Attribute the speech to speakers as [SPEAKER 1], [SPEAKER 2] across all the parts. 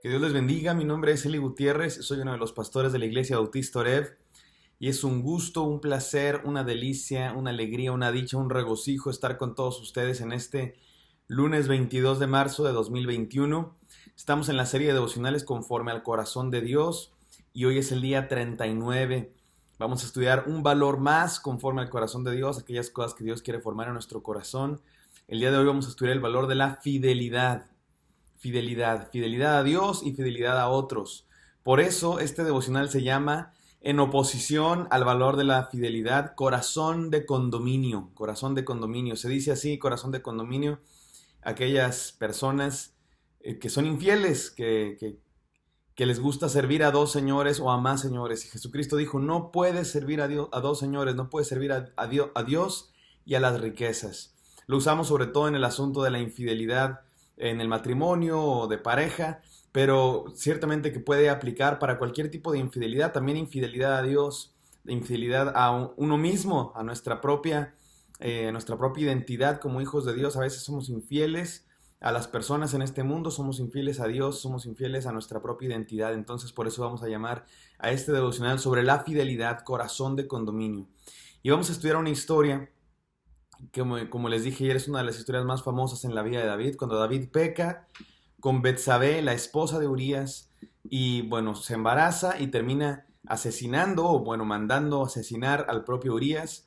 [SPEAKER 1] Que Dios les bendiga, mi nombre es Eli Gutiérrez, soy uno de los pastores de la Iglesia Bautista Oreb y es un gusto, un placer, una delicia, una alegría, una dicha, un regocijo estar con todos ustedes en este lunes 22 de marzo de 2021. Estamos en la serie de devocionales conforme al corazón de Dios y hoy es el día 39. Vamos a estudiar un valor más conforme al corazón de Dios, aquellas cosas que Dios quiere formar en nuestro corazón. El día de hoy vamos a estudiar el valor de la fidelidad. Fidelidad a Dios y fidelidad a otros. Por eso este devocional se llama, en oposición al valor de la fidelidad, corazón de condominio. Corazón de condominio. Se dice así, corazón de condominio, aquellas personas que son infieles, que les gusta servir a dos señores o a más señores. Y Jesucristo dijo, no puedes servir a dos señores, no puedes servir a Dios y a las riquezas. Lo usamos sobre todo en el asunto de la infidelidad en el matrimonio o de pareja, pero ciertamente que puede aplicar para cualquier tipo de infidelidad, también infidelidad a Dios, infidelidad a uno mismo, a nuestra propia identidad como hijos de Dios. A veces somos infieles a las personas en este mundo, somos infieles a Dios, somos infieles a nuestra propia identidad. Entonces por eso vamos a llamar a este devocional sobre la fidelidad, corazón de condominio. Y vamos a estudiar una historia que, como les dije ayer, es una de las historias más famosas en la vida de David, cuando David peca con Betsabé, la esposa de Urías, y bueno, se embaraza y termina asesinando, o bueno, mandando asesinar al propio Urías,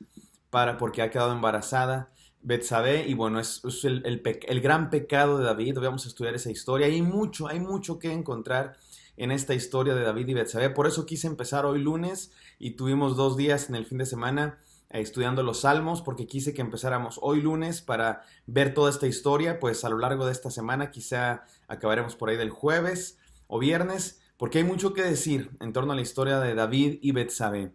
[SPEAKER 1] porque ha quedado embarazada Betsabé, y bueno, es el gran pecado de David. Vamos a estudiar esa historia, hay mucho que encontrar en esta historia de David y Betsabé. Por eso quise empezar hoy lunes, y tuvimos 2 días en el fin de semana estudiando los salmos, porque quise que empezáramos hoy lunes para ver toda esta historia. Pues a lo largo de esta semana quizá acabaremos por ahí del jueves o viernes, porque hay mucho que decir en torno a la historia de David y Betsabé.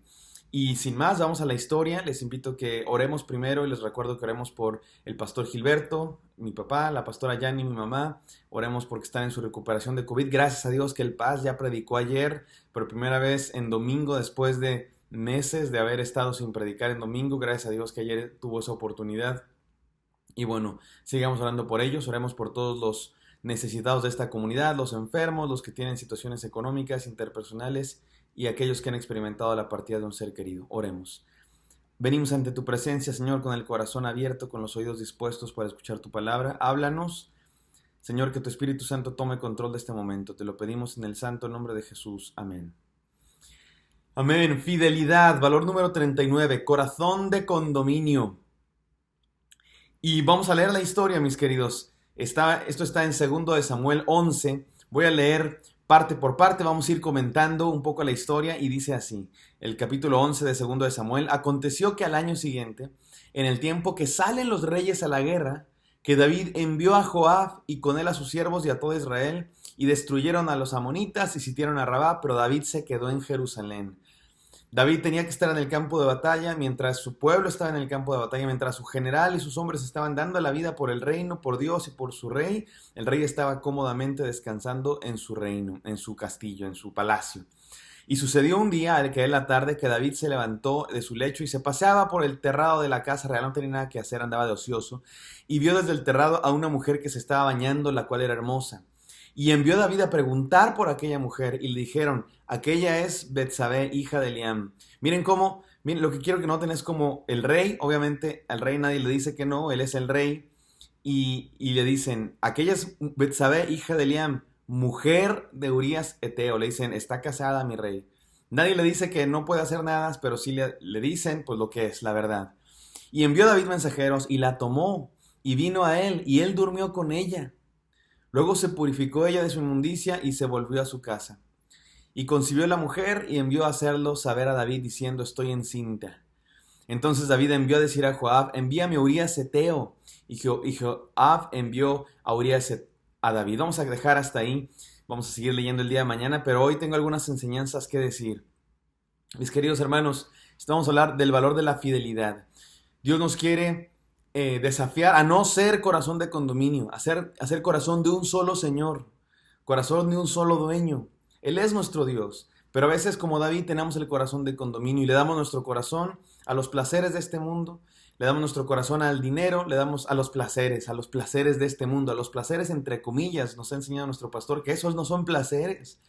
[SPEAKER 1] Y sin más, vamos a la historia. Les invito a que oremos primero, y les recuerdo que oremos por el pastor Gilberto, mi papá, la pastora Yani, mi mamá. Oremos porque están en su recuperación de COVID. Gracias a Dios que el Paz ya predicó ayer, por primera vez en domingo, después de meses de haber estado sin predicar en domingo. Gracias a Dios que ayer tuvo esa oportunidad. Y bueno, sigamos orando por ellos. Oremos por todos los necesitados de esta comunidad, los enfermos, los que tienen situaciones económicas, interpersonales, y aquellos que han experimentado la partida de un ser querido. Oremos. Venimos ante tu presencia, Señor, con el corazón abierto, con los oídos dispuestos para escuchar tu palabra. Háblanos, Señor, que tu Espíritu Santo tome control de este momento. Te lo pedimos en el santo nombre de Jesús. Amén. Amén. Fidelidad, valor número 39, corazón de condominio. Y vamos a leer la historia, mis queridos. Esto está en 2 de Samuel 11. Voy a leer parte por parte, vamos a ir comentando un poco la historia, y dice así, el capítulo 11 de 2 de Samuel. Aconteció que al año siguiente, en el tiempo que salen los reyes a la guerra, que David envió a Joab y con él a sus siervos y a todo Israel, y destruyeron a los amonitas y sitiaron a Rabá, pero David se quedó en Jerusalén. David tenía que estar en el campo de batalla, mientras su pueblo estaba en el campo de batalla, mientras su general y sus hombres estaban dando la vida por el reino, por Dios y por su rey. El rey estaba cómodamente descansando en su reino, en su castillo, en su palacio. Y sucedió un día, al caer la tarde, que David se levantó de su lecho y se paseaba por el terrado de la casa real. No tenía nada que hacer, andaba de ocioso, y vio desde el terrado a una mujer que se estaba bañando, la cual era hermosa. Y envió David a preguntar por aquella mujer, y le dijeron, aquella es Betsabé, hija de Eliam. Miren, lo que quiero que noten es como el rey, obviamente al rey nadie le dice que no, él es el rey, y le dicen, aquella es Betsabé, hija de Eliam, mujer de Urías Eteo. Le dicen, está casada, mi rey. Nadie le dice que no puede hacer nada, pero sí le dicen pues lo que es, la verdad. Y envió David mensajeros, y la tomó, y vino a él, y él durmió con ella. Luego se purificó ella de su inmundicia y se volvió a su casa. Y concibió la mujer y envió a hacerlo saber a David diciendo, estoy encinta. Entonces David envió a decir a Joab, envíame a Urías Eteo. Y Joab envió a Urías a David. Vamos a dejar hasta ahí. Vamos a seguir leyendo el día de mañana, pero hoy tengo algunas enseñanzas que decir. Mis queridos hermanos, vamos a hablar del valor de la fidelidad. Dios nos quiere desafiar a no ser corazón de condominio, a ser corazón de un solo Señor, corazón de un solo dueño. Él es nuestro Dios, pero a veces como David tenemos el corazón de condominio y le damos nuestro corazón a los placeres de este mundo, le damos nuestro corazón al dinero, le damos a los placeres de este mundo, a los placeres entre comillas. Nos ha enseñado nuestro pastor que esos no son placeres.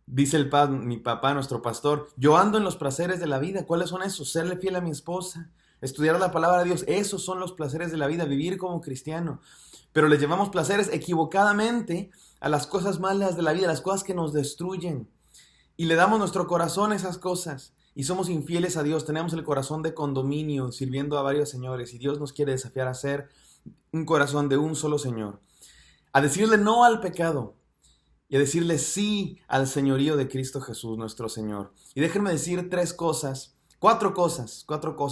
[SPEAKER 1] Dice mi papá, nuestro pastor, yo ando en los placeres de la vida. ¿Cuáles son esos? Serle fiel a mi esposa, estudiar la palabra de Dios. Esos son los placeres de la vida, vivir como cristiano. Pero le llevamos placeres equivocadamente a las cosas malas de la vida, a las cosas que nos destruyen. Y le damos nuestro corazón a esas cosas. Y somos infieles a Dios. Tenemos el corazón de condominio, sirviendo a varios señores. Y Dios nos quiere desafiar a ser un corazón de un solo Señor. A decirle no al pecado. Y a decirle sí al señorío de Cristo Jesús, nuestro Señor. Y déjenme decir cuatro cosas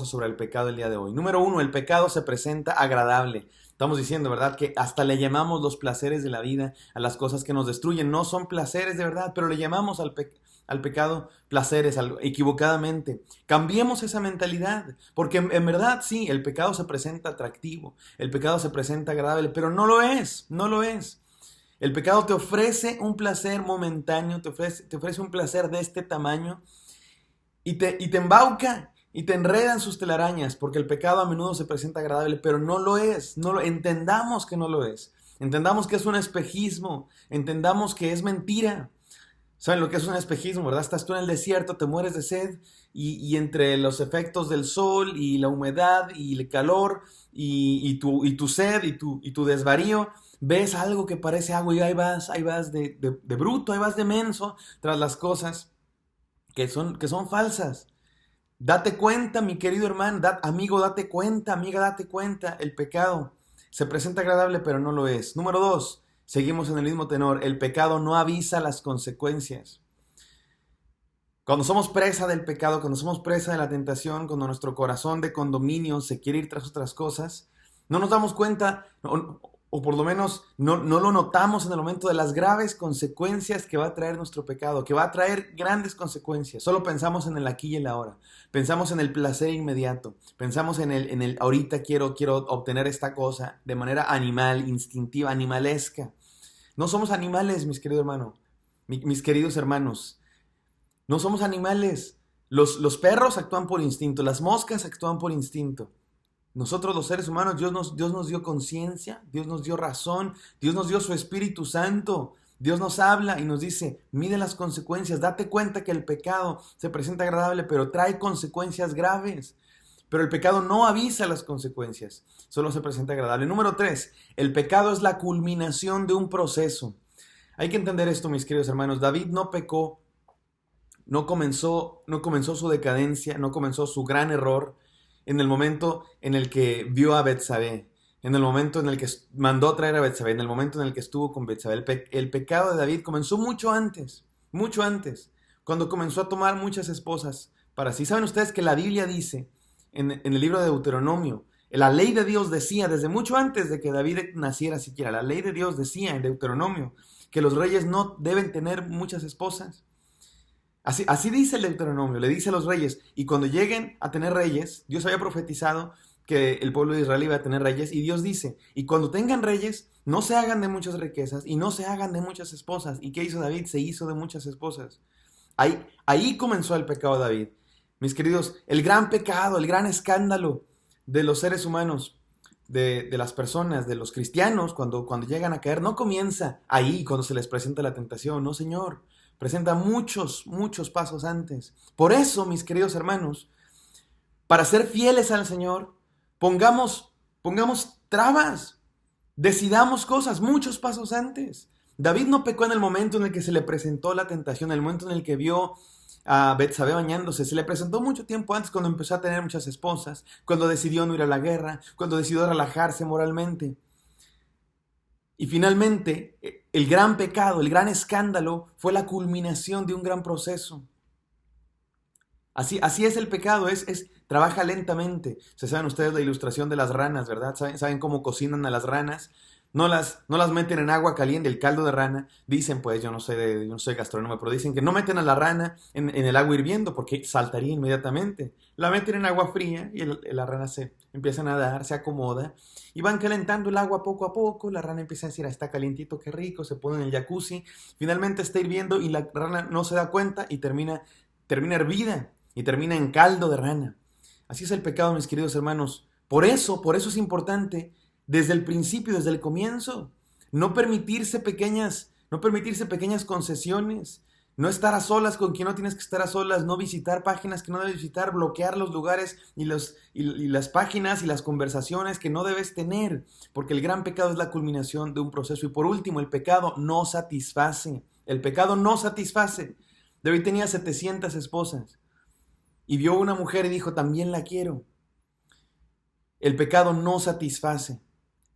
[SPEAKER 1] sobre el pecado el día de hoy. Número 1, el pecado se presenta agradable. Estamos diciendo, ¿verdad?, que hasta le llamamos los placeres de la vida a las cosas que nos destruyen. No son placeres de verdad, pero le llamamos al pecado placeres, equivocadamente. Cambiemos esa mentalidad, porque en verdad sí, el pecado se presenta atractivo, el pecado se presenta agradable, pero no lo es. El pecado te ofrece un placer momentáneo, te ofrece un placer de este tamaño y te embauca y te enreda en sus telarañas, porque el pecado a menudo se presenta agradable, pero no lo es. Entendamos que no lo es. Entendamos que es un espejismo. Entendamos que es mentira. ¿Saben lo que es un espejismo, verdad? Estás tú en el desierto, te mueres de sed y entre los efectos del sol y la humedad y el calor y tu sed y tu desvarío, ves algo que parece agua y ahí vas de bruto, ahí vas de menso tras las cosas que son falsas. Date cuenta, mi querido hermano, amigo, date cuenta, amiga, date cuenta, el pecado se presenta agradable pero no lo es. Número 2. Seguimos en el mismo tenor. El pecado no avisa las consecuencias. Cuando somos presa del pecado, cuando somos presa de la tentación, cuando nuestro corazón de condominio se quiere ir tras otras cosas, no nos damos cuenta, o por lo menos no lo notamos en el momento de las graves consecuencias que va a traer nuestro pecado, que va a traer grandes consecuencias. Solo pensamos en el aquí y el ahora. Pensamos en el placer inmediato. Pensamos en el ahorita quiero obtener esta cosa de manera animal, instintiva, animalesca. No somos animales, mis queridos hermanos. Mis queridos hermanos. No somos animales. Los perros actúan por instinto. Las moscas actúan por instinto. Nosotros los seres humanos, Dios nos dio conciencia, Dios nos dio razón, Dios nos dio su Espíritu Santo. Dios nos habla y nos dice, mide las consecuencias, date cuenta que el pecado se presenta agradable, pero trae consecuencias graves. Pero el pecado no avisa las consecuencias, solo se presenta agradable. Número 3, el pecado es la culminación de un proceso. Hay que entender esto, mis queridos hermanos. David no pecó, no comenzó su decadencia, no comenzó su gran error en el momento en el que vio a Betsabé, en el momento en el que mandó traer a Betsabé, en el momento en el que estuvo con Betsabé. El pecado de David comenzó mucho antes, cuando comenzó a tomar muchas esposas para sí. ¿Saben ustedes que la Biblia dice, en el libro de Deuteronomio, la ley de Dios decía, desde mucho antes de que David naciera siquiera, la ley de Dios decía en Deuteronomio, que los reyes no deben tener muchas esposas? Así dice el Deuteronomio, le dice a los reyes, y cuando lleguen a tener reyes, Dios había profetizado que el pueblo de Israel iba a tener reyes, y Dios dice, y cuando tengan reyes, no se hagan de muchas riquezas, y no se hagan de muchas esposas. ¿Y qué hizo David? Se hizo de muchas esposas. Ahí comenzó el pecado de David. Mis queridos, el gran pecado, el gran escándalo de los seres humanos, de las personas, de los cristianos, cuando llegan a caer, no comienza ahí, cuando se les presenta la tentación, no, Señor. Presenta muchos pasos antes. Por eso, mis queridos hermanos, para ser fieles al Señor, pongamos trabas, decidamos cosas muchos pasos antes. David no pecó en el momento en el que se le presentó la tentación, en el momento en el que vio a Betsabé bañándose. Se le presentó mucho tiempo antes, cuando empezó a tener muchas esposas, cuando decidió no ir a la guerra, cuando decidió relajarse moralmente. Y finalmente, el gran pecado, el gran escándalo, fue la culminación de un gran proceso. Así es el pecado, trabaja lentamente. Se saben ustedes la ilustración de las ranas, ¿verdad? ¿Saben cómo cocinan a las ranas? No las meten en agua caliente, el caldo de rana. Dicen, pues, yo no soy gastrónomo, pero dicen que no meten a la rana en el agua hirviendo porque saltaría inmediatamente. La meten en agua fría y la rana se empieza a nadar, se acomoda y van calentando el agua poco a poco. La rana empieza a decir, está calientito, qué rico, se pone en el jacuzzi. Finalmente está hirviendo y la rana no se da cuenta y termina hervida y termina en caldo de rana. Así es el pecado, mis queridos hermanos. Por eso es importante, desde el principio, desde el comienzo, no permitirse pequeñas concesiones, no estar a solas con quien no tienes que estar a solas, no visitar páginas que no debes visitar, bloquear los lugares y las páginas y las conversaciones que no debes tener, porque el gran pecado es la culminación de un proceso. Y por último, el pecado no satisface. El pecado no satisface. David tenía 700 esposas y vio una mujer y dijo, también la quiero. El pecado no satisface.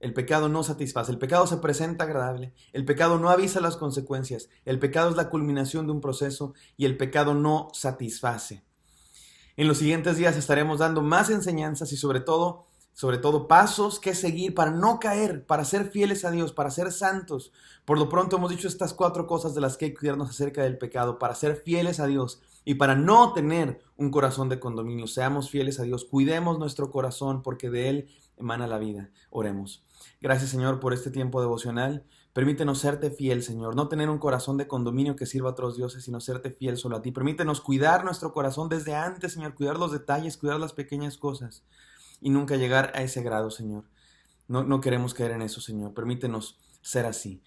[SPEAKER 1] El pecado no satisface. El pecado se presenta agradable. El pecado no avisa las consecuencias. El pecado es la culminación de un proceso y el pecado no satisface. En los siguientes días estaremos dando más enseñanzas y sobre todo pasos que seguir para no caer, para ser fieles a Dios, para ser santos. Por lo pronto hemos dicho estas 4 cosas de las que hay que cuidarnos acerca del pecado, para ser fieles a Dios y para no tener un corazón de condominio. Seamos fieles a Dios, cuidemos nuestro corazón porque de él emana la vida. Oremos. Gracias, Señor, por este tiempo devocional. Permítenos serte fiel, Señor, no tener un corazón de condominio que sirva a otros dioses, sino serte fiel solo a ti. Permítenos cuidar nuestro corazón desde antes, Señor, cuidar los detalles, cuidar las pequeñas cosas y nunca llegar a ese grado, Señor. No queremos caer en eso, Señor. Permítenos ser así.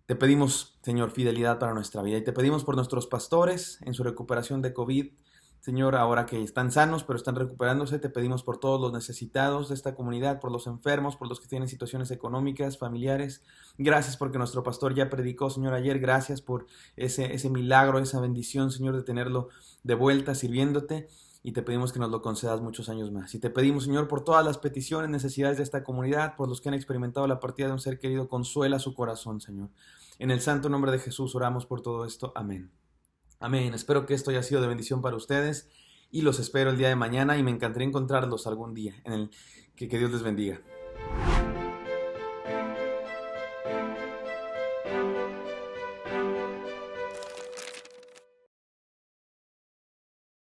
[SPEAKER 1] Te pedimos, Señor, fidelidad para nuestra vida y te pedimos por nuestros pastores en su recuperación de COVID. Señor, ahora que están sanos, pero están recuperándose, te pedimos por todos los necesitados de esta comunidad, por los enfermos, por los que tienen situaciones económicas, familiares. Gracias porque nuestro pastor ya predicó, Señor, ayer. Gracias por ese milagro, esa bendición, Señor, de tenerlo de vuelta sirviéndote. Y te pedimos que nos lo concedas muchos años más. Y te pedimos, Señor, por todas las peticiones, necesidades de esta comunidad, por los que han experimentado la partida de un ser querido, consuela su corazón, Señor. En el santo nombre de Jesús oramos por todo esto. Amén. Amén. Espero que esto haya sido de bendición para ustedes y los espero el día de mañana y me encantaría encontrarlos algún día. Que Dios les bendiga.